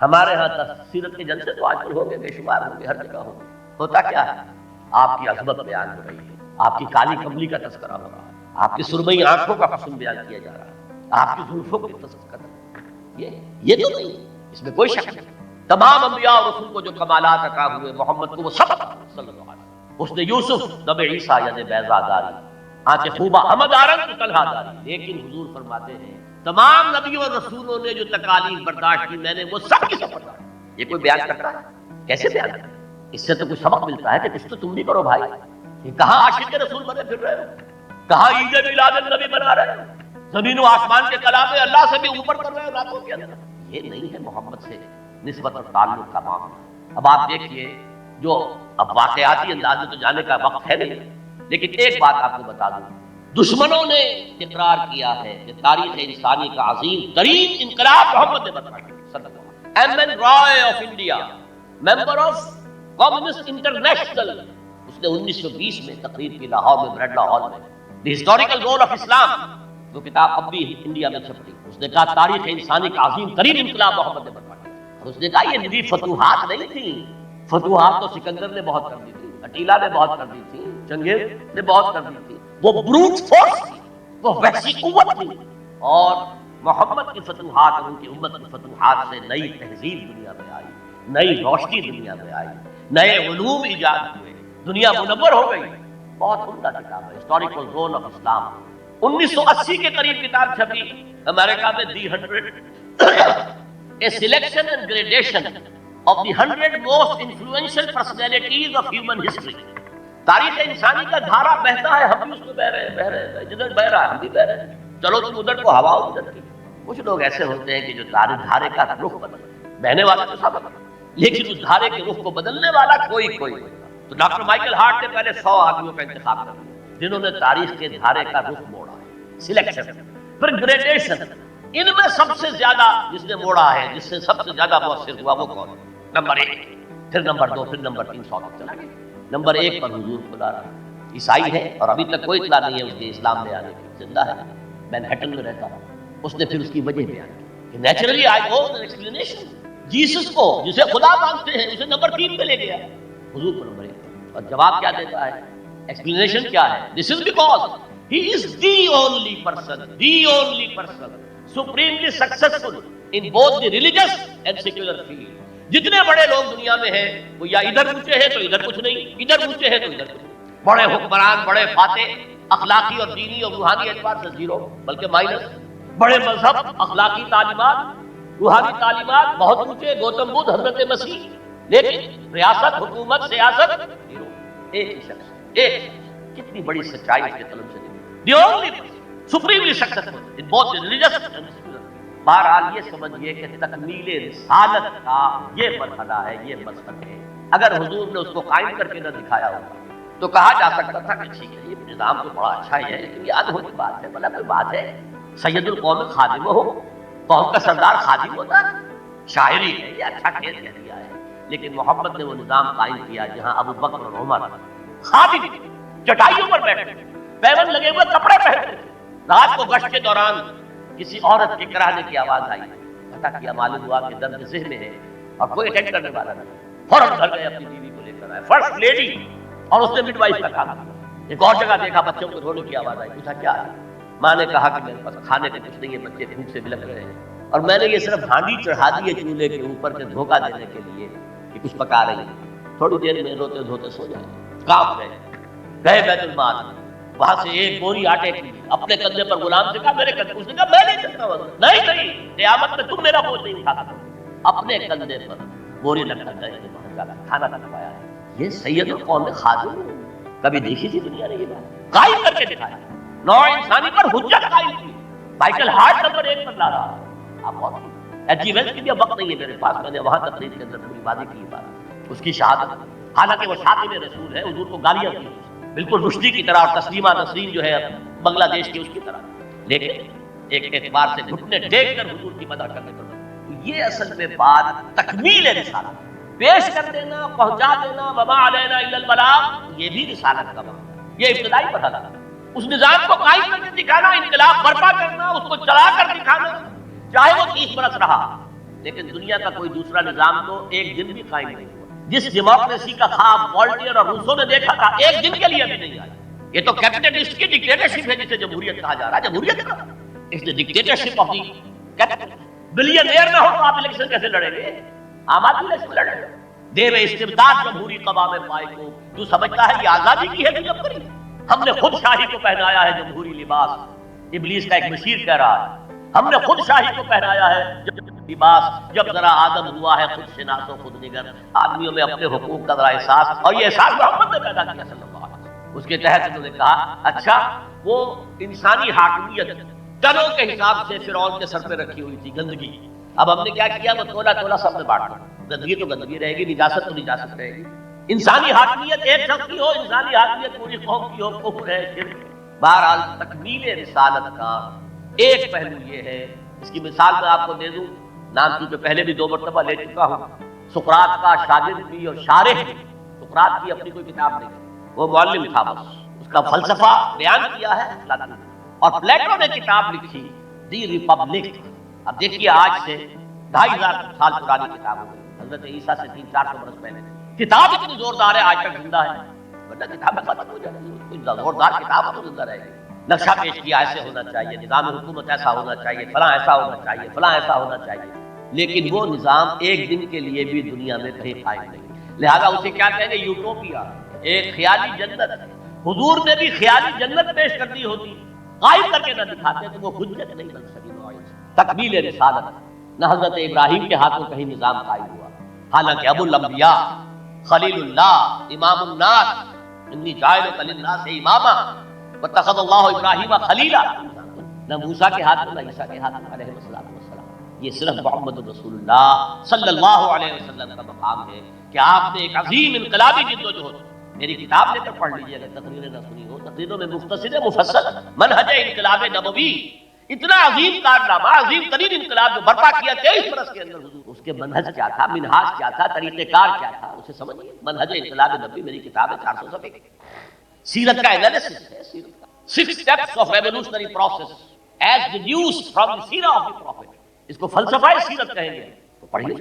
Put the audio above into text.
ہمارے ہاں سیرت کے جلسے تو آج کل ہو گئے، بے شمار ہوں گے، ہر جگہ ہوں گے۔ ہوتا کیا ہے؟ آپ کی عظمت بیان ہو رہی ہے، آپ کی کالی کملی کا تذکرہ ہو رہا ہے، آپ کی سرمئی آنکھوں کا حسن بیان کیا جا رہا ہے، آپ کی زلفوں کی تذکرہ، یہ تو نہیں، اس میں کوئی شک نہیں۔ تمام انبیاء اور رسول کو جو کمالات عطا ہوئے، محمد کو وہ سب عطا ہوئے صلی اللہ علیہ وسلم۔ اس نے یوسف نبی عیسیٰ ید بیضا داری، آنچ خوبہ حمد آرنگ طلحہ داری، لیکن حضور فرماتے ہیں تمام نبیوں اور رسولوں نے جو تکالیف برداشت کی میں نے وہ سب کی سب برداشت کی۔ یہ کوئی بیان کرتا ہے؟ کیسے بیان کرتا ہے؟ اس سے تو کچھ سبق ملتا ہے کہ کچھ تو تم بھی کرو بھائی۔ یہ کہاں عاشق رسول بنے پھر رہے ہو، کہاں عید میلاد النبی بنا رہے ہو، زمین و آسمان کے کلام اللہ سے بھی اوپر کر رہے ہو راتوں کے اندر۔ یہ نہیں ہے محمد سے نسبت اور تعلق کا معاملہ۔ اب آپ دیکھیے، جو اب واقعاتی انداز میں تو جانے کا وقت ہے نہیں، لیکن ایک بات آپ کو بتا دوں، دشمنوں نے اقرار کیا ہے کہ تاریخ انسانی کا عظیم ترین انقلاب محمد نے برپا کیا صلی اللہ علیہ وسلم۔ M N Roy of India, member of Communist International, اس نے 1920 میں تقریر کی لاہور میں، بریڈلا ہال میں، دی ہسٹوریکل رول آف اسلام، وہ کتاب اب بھی انڈیا میں چھپتی۔ اس نے کہا تاریخ انسانی کا عظیم ترین انقلاب محمد نے برپا کیا، اور اس نے کہا یہ نبی فتوحات نہیں تھی، فتوحات تو سکندر نے بہت کر دی تھی، اٹیلا نے بہت کر دی تھی، چنگیز نے بہت کر دی تھی، وہ بروٹ فورس تھی، وہ وحشی قوت تھی، اور محمد کی فتوحات اور ان کی امت کی فتوحات سے نئی تہذیب دنیا میں آئی، نئی روشنی دنیا میں آئی، نئے علوم ایجاد ہوئے، دنیا منور ہو گئی۔ بہت عمدہ کتاب ہے ہسٹوریکل رول آف اسلام، 1980 کے قریب کتاب چھپی امریکہ میں، دی 100 a selection and gradation of the 100 most influential personalities of human history۔ تاریخ انسانی کا دھارا بہتا ہے، ہم بھی اس میں بہ رہے ہیں، جدھر بہ رہا ہے ہم بھی بہ رہے ہیں، چلو تم ادھر کو ہوا ادھر کی۔ کچھ لوگ ایسے ہوتے ہیں کہ جو دھارے کا رخ بدلتے، بہنے والا تو سب بدلتا، لیکن اس دھارے کے رخ کو بدلنے والا کوئی تو ڈاکٹر مائیکل ہارٹ نے پہلے 100 آدمیوں کا انتخاب کر لیا جنہوں نے تاریخ کے دھارے کا رخ موڑا ہے، سلیکشن، پھر گریڈیشن۔ ان میں سب سے زیادہ جس نے موڑا ہے، جس سے سب سے زیادہ مؤثر ہوا، وہ کون؟ نمبر 1، پھر نمبر 2، پھر نمبر 3، 100 تک چلا گیا۔ نمبر 1 پر حضور خدا رہا، عیسائی ہے اور ابھی تک کوئی اطلاع نہیں ہے اس کے اسلام میں آنے کی، زندہ ہے، مینہٹن میں رہتا ہے۔ اس نے پھر اس کی وجہ بیان کی کہ naturally I go an explanation. Jesus کو جسے خدا مانتے ہیں اسے نمبر 3 پہ لے گیا، حضور کو نمبر 1، اور جواب کیا دیتا ہے؟ ایکسپلینیشن کیا ہے؟ This is because he is the only person supremely successful in both the religious and secular field۔ جتنے بڑے لوگ دنیا میں ہیں وہ یا ادھر اونچے ہیں تو ادھر کچھ نہیں، ادھر اونچے ہیں تو ادھر کچھ نہیں، بڑے حکمران، بڑے فاتح، اخلاقی اور دینی اور روحانی اعتبار سے 0 بلکہ مائنس، بڑے مذہب، اخلاقی تعلیمات، روحانی تعلیمات بہت اونچے، گوتم بدھ، حضرت مسیح، لیکن ریاست، حکومت، سیاست 0۔ ایک ہی شخص، کتنی بڑی سچائی اس کے قلم سے نکلی، the only supremely successful in both the religious and secular۔ بہرحال یہ سمجھیے کہ تکمیل رسالت کا یہ مرحلہ ہے، یہ مذہب ہے۔ اگر حضور نے اس کو قائم کر کے نہ دکھایا ہوتا تو کہا جا سکتا تھا کہ ٹھیک ہے یہ نظام تو بڑا اچھا ہی ہے، لیکن یہ ادھوری بات ہے، بھلا کوئی بات ہے، سید القوم خادم ہو، قوم کا سردار خادم ہوتا ہے، شاعری ہے، یہ اچھا کہہ دیا ہے، لیکن محمد نے وہ نظام قائم کیا جہاں ابو بکر اور عمر خادم چٹائیوں پر بیٹھے، پیون لگے ہوئے کپڑے پہنتے تھے، رات کو گشت کے دوران کسی عورت کے کرانے کی آواز آئی، پتہ کیا معلوم ہوا کہ درد ذہن میں ہے اور کوئی اٹینڈ کرنے والا نہیں، فوراً گھر گئے اپنی بیوی کو لے کر آئے، فرسٹ لیڈی، اور اس نے مڈ وائف کا کام کیا۔ ایک اور جگہ دیکھا بچوں کو رونے کی آواز آئی، پوچھا کیا ہے؟ ماں نے کہا کہ میرے پاس کھانے کو کچھ نہیں ہے، بچے بھوک سے بلک رہے ہیں، اور میں نے یہ صرف ہانڈی چڑھا دی ہے چولہے کے اوپر کے دھوکہ دینے کے لیے کہ کچھ پکا رہی ہے، تھوڑی دیر میں روتے دھوتے سو جائیں۔ کام گئے بیت المال، وہاں سے ایک بوری آٹے کی اپنے کندھے پر، غلام سے کہا میرے کندھے، اس نے کہا میں نہیں چلتا ہوں، نہیں قیامت میں تم میرا بوجھ نہیں اٹھا سکتے، اپنے کندھے پر بوری رکھ کر گئے، وہاں جا کر کھانا کھوایا۔ یہ سید القوم خادم کبھی دیکھی تھی دنیا نے یہ بات؟ قائم کر کے دکھایا، نوع انسانی پر حجت قائم کی۔ مائیکل ہارٹ نمبر 1 پر لا رہا ہے۔ آپ بہت اچیومنٹ کے لیے وقت نہیں ہے میرے پاس، میں نے وہاں تقریر کے اندر پوری باتیں کی بات، اس کی شہادت، حالانکہ وہ خاتم رسول ہے، حضور کو گالیاں دی بالکل رشدی کی طرح، اور تسلیمہ نسرین جو ہے بنگلہ دیش کی اس کی طرح، لیکن ایک اعتبار سے گھٹنے ٹیک کر حضور کی مدح کرنے پر۔ یہ اصل میں بات تکمیل رسالت، پیش کر دینا، پہنچا دینا، وما علینا الا البلاغ، یہ بھی رسالت کا مقام، یہ ابتدائی پتہ تھا۔ اس نظام کو قائم کر کے دکھانا، انقلاب برپا کرنا، اس کو چلا کر دکھانا، چاہے وہ 30 برس رہا، لیکن دنیا کا کوئی دوسرا نظام تو ایک دن بھی قائم نہیں ہوا. جس ڈیموکریسی کا خواب والٹیئر اور روسو نے دیکھا تھا ایک دن کے لیے بھی نہیں آیا. یہ تو کیپٹلسٹ کی ڈکٹیٹرشپ ہے جسے جمہوریت کہا جا رہا ہے. جمہوریت کا اس نے dictatorship of the capital. Billionaire نہ ہو تو آپ الیکشن کیسے لڑیں گے؟ عام آدمی الیکشن لڑے گا. دیو استبداد جمہوری قوام پائے کو جو سمجھتا ہے یہ آزادی کی ہے جب کری. ہم نے خود شاہی کو پہنایا ہے جمہوری لباس. ابلیس کا ایک مشیر کہہ رہا ہے ہم نے خود شاہی کو پہنایا ہے لباس. جب ذرا آدم ہوا ہے خود شناس و خود نگر. آدمیوں میں اپنے حقوق کا ذرا احساس, اور یہ احساس محمد نے پیدا کیا صلی اللہ علیہ وسلم. اس کے تحت انہوں نے کہا اچھا وہ انسانی حاکمیت ٹنوں کے حساب سے فرعون کے سر پہ رکھی ہوئی تھی گندگی. اب ہم نے کیا کیا وہ تولا تولا سب میں بانٹ دیا. گندگی تو گندگی رہے گی, نجاست تو نجاست رہے گی. انسانی حاکمیت ایک شخص کی ہو, انسانی حاکمیت پوری قوم کی ہو, کفر ہے شرک. بہرحال تکمیل رسالت کا ایک پہلو یہ ہے. اس کی مثال میں آپ کو دے دوں, نام چونکہ پہلے بھی 2 مرتبہ لے چکا ہوں. سقراط کا شاگرد بھی اور شارح بھی. سقراط کی اپنی کوئی کتاب نہیں, وہ معلم تھا بس. اس کا فلسفہ بیان کیا ہے افلاطون نے. اور پلیٹو نے کتاب لکھی دی ریپبلک. اب دیکھیے آج سے 2500 سال پرانی کتاب ہو گئی. حضرت عیسیٰ سے 300-400 برس پہلے کتاب اتنی زوردار ہے, آج تک زندہ ہے. ورنہ کتاب ختم ہو جائے گی. کوئی زوردار کتاب تو زندہ رہے گی. نقشہ پیش کیا ایسے ہونا چاہیے, نظام حکومت ایسا ہونا چاہیے, فلاں ایسا ہونا چاہیے, فلاں ایسا ہونا چاہیے. لیکن وہ نظام ایک دن کے لیے بھی دنیا میں کہیں قائم نہیں. لہذا اسے کیا کہیں گے؟ یوٹوپیا, ایک خیالی جنت. حضور نے بھی خیالی جنت پیش کر دی ہوتی, قائم کر کے نہ دکھاتے تو وہ حجت نہیں بن سکی. تکمیل رسالت نہ حضرت ابراہیم کے ہاتھوں کہیں نظام قائم ہوا, حالانکہ ابو الانبیاء خلیل اللہ امام الناس انی جاعلک للناس اماما واتخذ اللہ ابراہیم خلیلا. نہ موسیٰ کے ہاتھ میں نہ عیسیٰ کے ہاتھ میں علیہ السلام. یہ صرف محمد رسول اللہ صلی اللہ علیہ وسلم کا مقام ہے کہ آپ نے ایک عظیم انقلابی جدوجہد. میری کتاب لے کر پڑھ لیجیے اگر تقریریں نہ سنی ہو. تقریروں میں مختصر مفصل منہج انقلاب نبوی, اتنا عظیم کارنامہ, عظیم ترین انقلاب جو برپا کیا 23 برس کے اندر حضور. اس کے منہج کیا تھا, منہاج کیا تھا, طریقہ کار کیا تھا, اسے سمجھیے. منہج انقلاب نبوی میری کتاب ہے 400 صفحے کی. سیرت کا انالیسس ہے. سیرت کا 6 steps of revolutionary process as deduced from the seerah of the prophet. اس کو فلسفہ سیرت کہیں گے تو پڑھیے.